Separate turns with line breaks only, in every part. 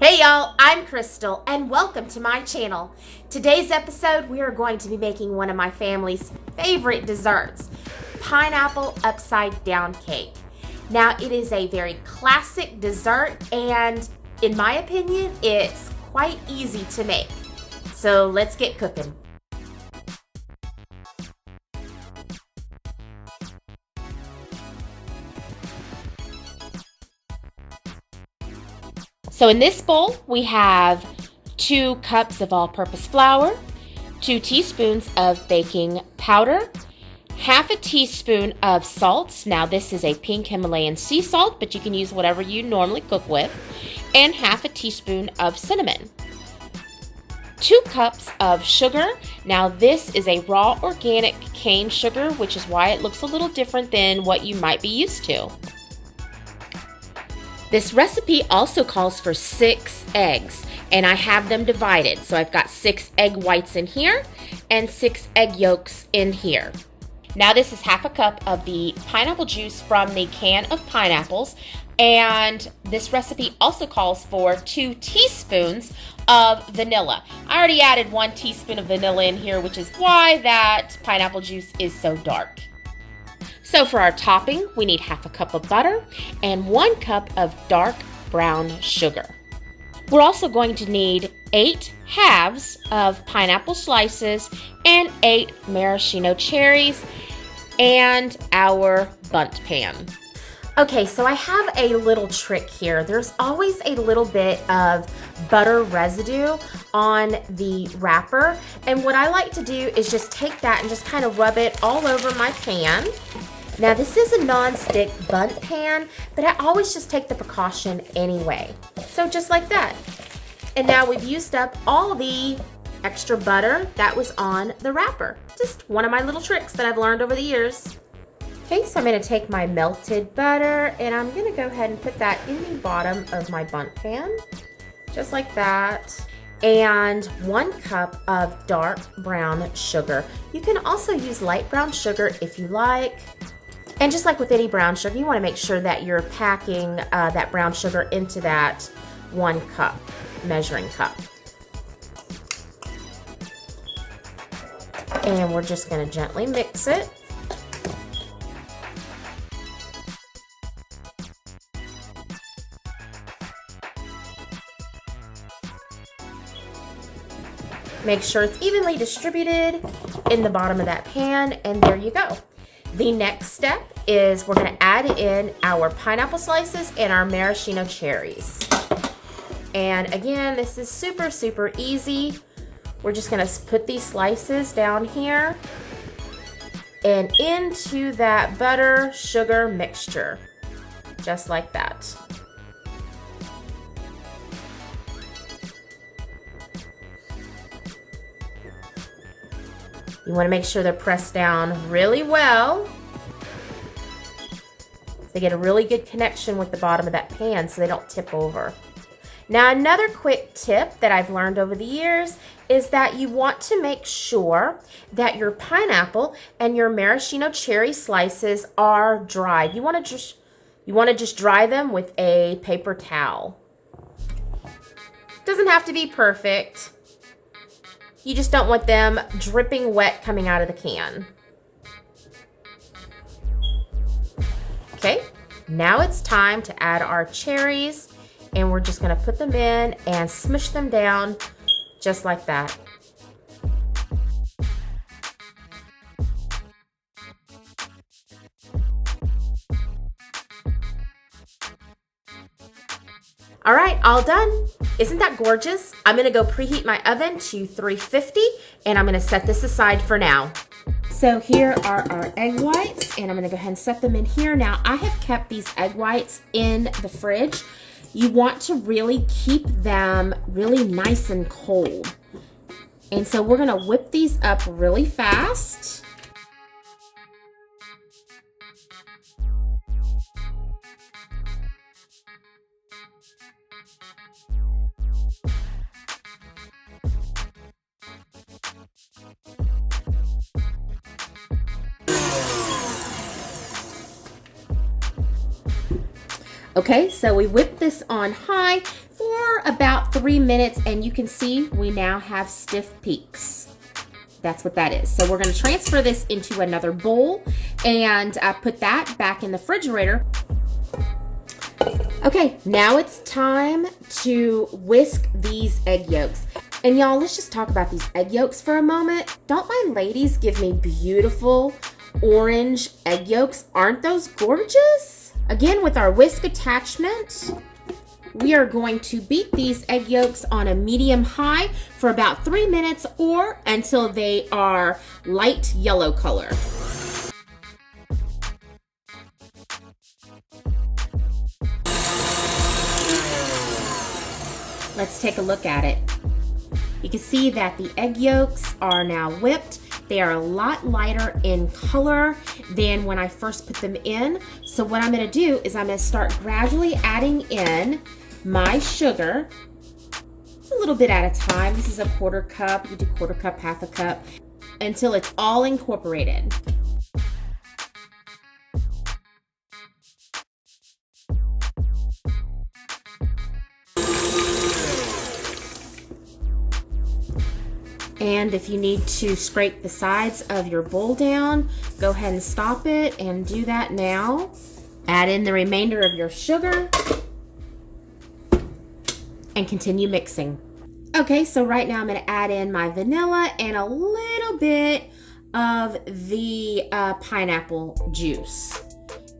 Hey y'all, I'm Crystal and welcome to my channel. Today's episode, we are going to be making one of my family's favorite desserts, pineapple upside down cake. Now, it is a very classic dessert and in my opinion, it's quite easy to make. So let's get cooking. So in this bowl, we have 2 cups of all-purpose flour, 2 teaspoons of baking powder, half a teaspoon of salt. Now this is a pink Himalayan sea salt, but you can use whatever you normally cook with, and half a teaspoon of cinnamon. 2 cups of sugar. Now this is a raw organic cane sugar, which is why it looks a little different than what you might be used to. This recipe also calls for 6 eggs, and I have them divided. So I've got 6 egg whites in here and 6 egg yolks in here. Now this is half a cup of the pineapple juice from the can of pineapples, and this recipe also calls for 2 teaspoons of vanilla. I already added 1 teaspoon of vanilla in here, which is why that pineapple juice is so dark. So for our topping, we need half a cup of butter and 1 cup of dark brown sugar. We're also going to need 8 halves of pineapple slices and 8 maraschino cherries and our Bunt pan. Okay, so I have a little trick here. There's always a little bit of butter residue on the wrapper. And what I like to do is just take that and just kind of rub it all over my pan. Now this is a non-stick Bunt pan, but I always just take the precaution anyway. So just like that. And now we've used up all the extra butter that was on the wrapper. Just one of my little tricks that I've learned over the years. Okay, so I'm gonna take my melted butter and I'm gonna go ahead and put that in the bottom of my Bunt pan, just like that. And 1 cup of dark brown sugar. You can also use light brown sugar if you like. And just like with any brown sugar, you want to make sure that you're packing that brown sugar into that 1 cup measuring cup. And we're just going to gently mix it. Make sure it's evenly distributed in the bottom of that pan, and there you go. The next step is we're going to add in our pineapple slices and our maraschino cherries. And again, this is super, super easy. We're just going to put these slices down here and into that butter sugar mixture, just like that. You want to make sure they're pressed down really well so they get a really good connection with the bottom of that pan so they don't tip over. Now, another quick tip that I've learned over the years is that you want to make sure that your pineapple and your maraschino cherry slices are dried. You want to just dry them with a paper towel. Doesn't have to be perfect. You just don't want them dripping wet coming out of the can. Okay, now it's time to add our cherries, and we're just going to put them in and smush them down just like that. All right, all done. Isn't that gorgeous? I'm gonna go preheat my oven to 350 and I'm gonna set this aside for now. So here are our egg whites and I'm gonna go ahead and set them in here. Now I have kept these egg whites in the fridge. You want to really keep them really nice and cold. And so we're gonna whip these up really fast. Okay, so we whip this on high for about 3 minutes, and you can see we now have stiff peaks. That's what that is. So we're gonna transfer this into another bowl and put that back in the refrigerator. Okay, now it's time to whisk these egg yolks. And y'all, let's just talk about these egg yolks for a moment. Don't my ladies give me beautiful orange egg yolks? Aren't those gorgeous? Again, with our whisk attachment, we are going to beat these egg yolks on a medium high for about 3 minutes or until they are light yellow color. Let's take a look at it. You can see that the egg yolks are now whipped. They are a lot lighter in color than when I first put them in. So what I'm gonna do is I'm gonna start gradually adding in my sugar, a little bit at a time. This is a 1/4 cup, you do 1/4 cup, 1/2 cup, until it's all incorporated. And if you need to scrape the sides of your bowl down, go ahead and stop it and do that now. Add in the remainder of your sugar and continue mixing. Okay, so right now I'm gonna add in my vanilla and a little bit of the pineapple juice.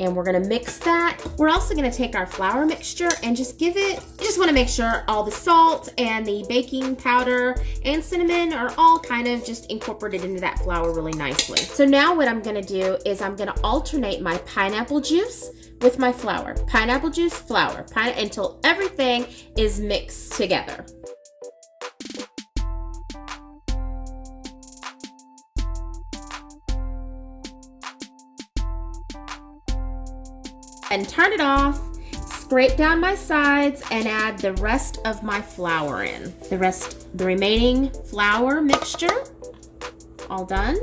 And we're gonna mix that. We're also gonna take our flour mixture and just give it, you just wanna make sure all the salt and the baking powder and cinnamon are all kind of just incorporated into that flour really nicely. So now what I'm gonna do is I'm gonna alternate my pineapple juice with my flour. Pineapple juice, flour, until everything is mixed together. And turn it off, scrape down my sides, and add the rest of my flour in. The remaining flour mixture, all done.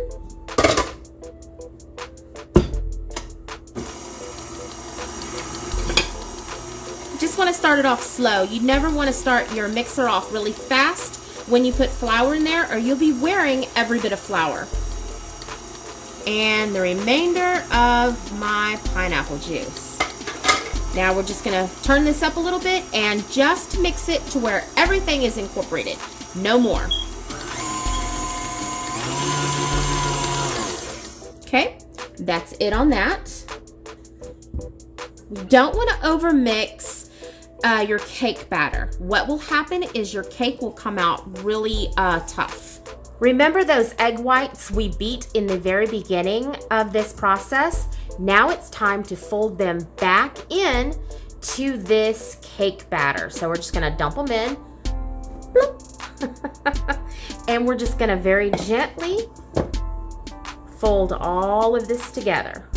Just want to start it off slow. You never want to start your mixer off really fast when you put flour in there, or you'll be wearing every bit of flour. And the remainder of my pineapple juice. Now we're just gonna turn this up a little bit and just mix it to where everything is incorporated. No more. Okay, that's it on that. You don't wanna overmix your cake batter. What will happen is your cake will come out really tough. Remember those egg whites we beat in the very beginning of this process? Now it's time to fold them back in to this cake batter. So we're just gonna dump them in. And we're just gonna very gently fold all of this together.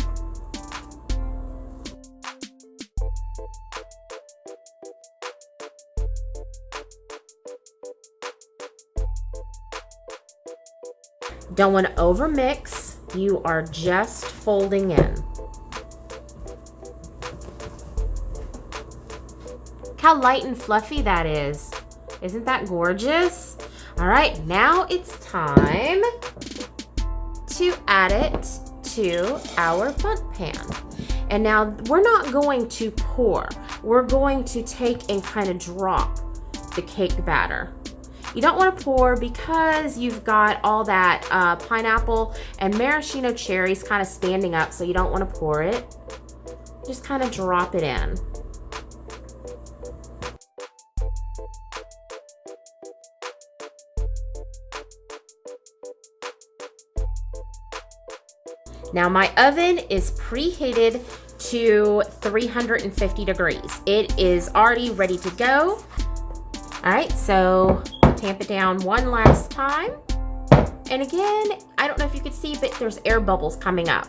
Don't want to overmix. You are just folding in. Look how light and fluffy that is. Isn't that gorgeous? All right, now it's time to add it to our Bunt pan. And now we're not going to pour. We're going to take and kind of drop the cake batter. You don't want to pour because you've got all that pineapple and maraschino cherries kind of standing up, so you don't want to pour it. Just kind of drop it in. Now my oven is preheated to 350 degrees. It is already ready to go. All right, so tamp it down one last time. And again, I don't know if you can see, but there's air bubbles coming up.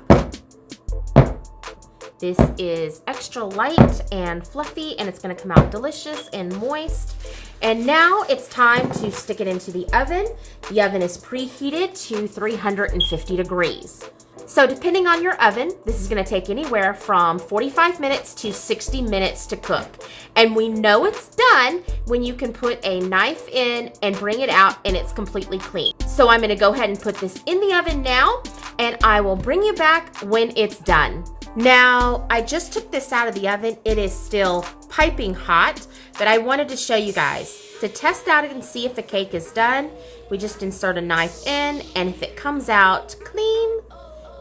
This is extra light and fluffy, and it's gonna come out delicious and moist. And now it's time to stick it into the oven. The oven is preheated to 350 degrees. So depending on your oven, this is gonna take anywhere from 45 minutes to 60 minutes to cook. And we know it's done when you can put a knife in and bring it out and it's completely clean. So I'm gonna go ahead and put this in the oven now, and I will bring you back when it's done. Now, I just took this out of the oven. It is still piping hot, but I wanted to show you guys. To test out and see if the cake is done, we just insert a knife in, and if it comes out clean,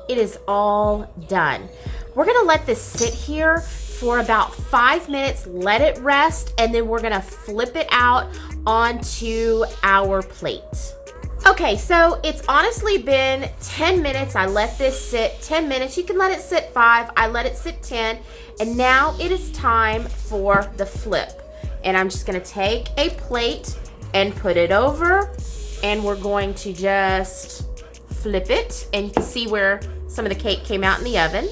it is all done. We're gonna let this sit here for about 5 minutes, let it rest, and then we're gonna flip it out onto our plate. Okay, so it's honestly been 10 minutes. I let this sit 10 minutes. You can let it sit 5. I let it sit 10. And now it is time for the flip. And I'm just gonna take a plate and put it over. And we're going to just flip it. And you can see where some of the cake came out in the oven.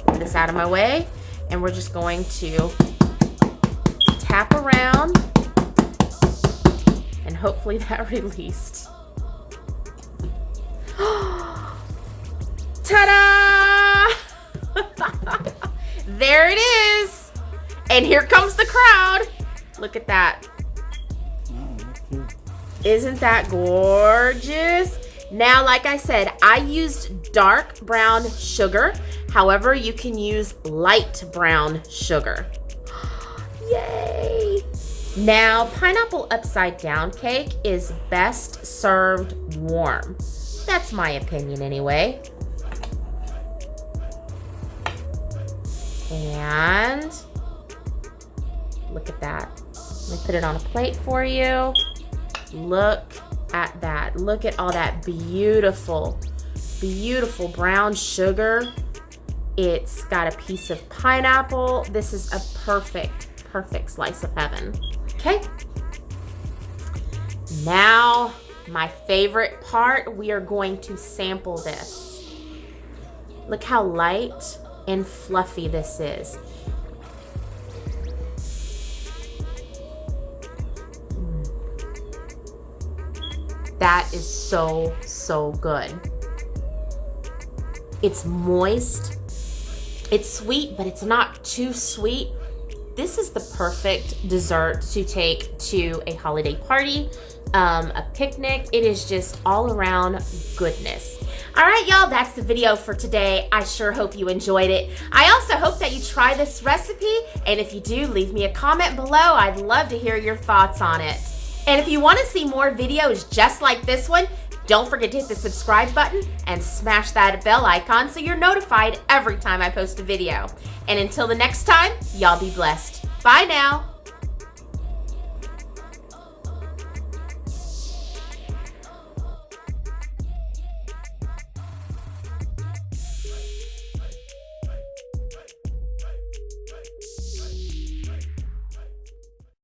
Get this out of my way. And we're just going to tap around. And hopefully that released. Ta-da! There it is. And here comes the crowd. Look at that. Isn't that gorgeous? Now, like I said, I used dark brown sugar. However, you can use light brown sugar. Yay! Now, pineapple upside down cake is best served warm. That's my opinion anyway. And look at that. Let me put it on a plate for you. Look at that. Look at all that beautiful, beautiful brown sugar. It's got a piece of pineapple. This is a perfect slice of heaven. Okay. Now, my favorite part, we are going to sample this. Look how light and fluffy this is. That is so, so good. It's moist. It's sweet, but it's not too sweet. This is the perfect dessert to take to a holiday party, a picnic. It is just all around goodness. All right, y'all, that's the video for today. I sure hope you enjoyed it. I also hope that you try this recipe, and if you do, leave me a comment below. I'd love to hear your thoughts on it. And if you want to see more videos just like this one, don't forget to hit the subscribe button and smash that bell icon so you're notified every time I post a video. And until the next time, y'all be blessed. Bye now.